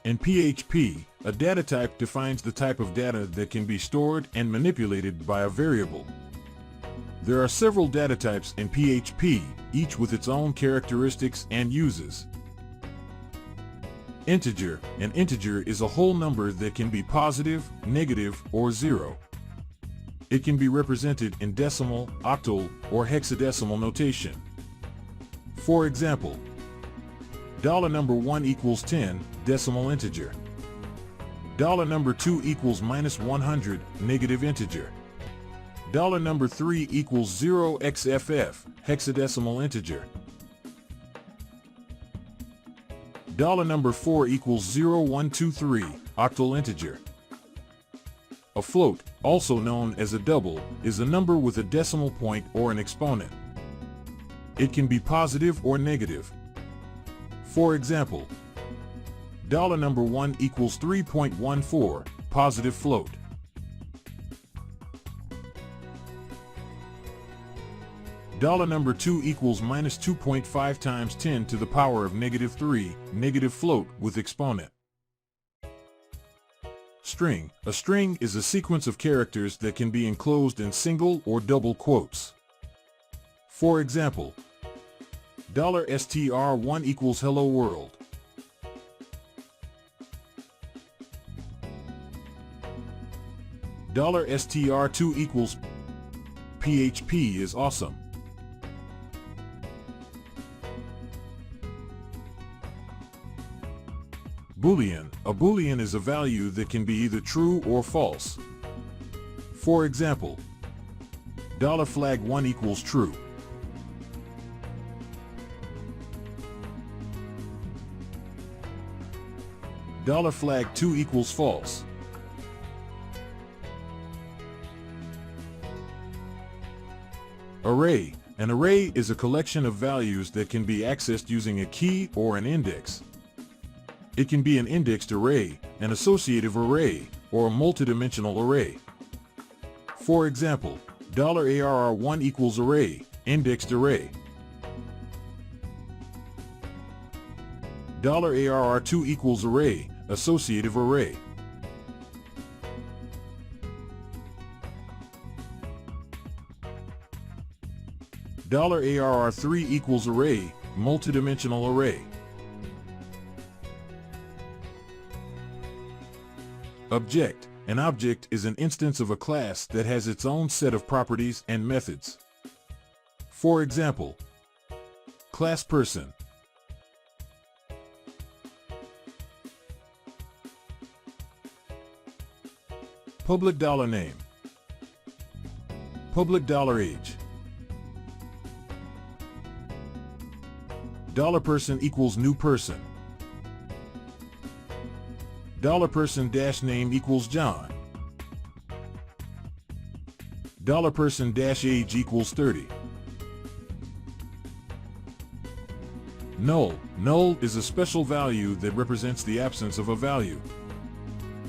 In PHP, a data type defines the type of data that can be stored and manipulated by a variable. There are several data types in PHP, each with its own characteristics and uses. Integer. An integer is a whole number that can be positive, negative, or zero. It can be represented in decimal, octal, or hexadecimal notation. For example, $1 equals 10, decimal integer. $2 equals -100, negative integer. $3 equals 0xFF, hexadecimal integer. $4 equals 0123, octal integer. A float, also known as a double, is a number with a decimal point or an exponent. It can be positive or negative. For example, $1 equals 3.14, positive float. $2 equals -2.5 times 10 to the power of -3, negative float with exponent. String. A string is a sequence of characters that can be enclosed in single or double quotes. For example, $str1 equals hello world. $str2 equals PHP is awesome. Boolean. A boolean is a value that can be either true or false. For example, $1 equals true. $2 equals false. Array. An array is a collection of values that can be accessed using a key or an index. It can be an indexed array, an associative array, or a multidimensional array. For example, $arr1 equals array, indexed array. $arr2 equals array, associative array. $arr3 equals array, multidimensional array. Object. An object is an instance of a class that has its own set of properties and methods. For example, class person. Public $name. Public $age. $person equals new person. $person-name equals John. $person-age equals 30. Null. Null is a special value that represents the absence of a value.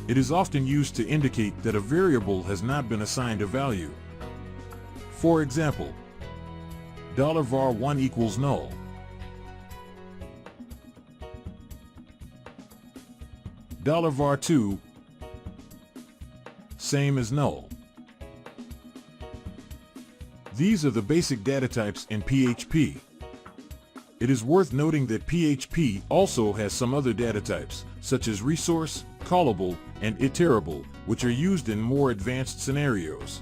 It is often used to indicate that a variable has not been assigned a value. For example, $var1 equals null. $var2, same as null. These are the basic data types in PHP. It is worth noting that PHP also has some other data types, such as resource, callable, and iterable, which are used in more advanced scenarios.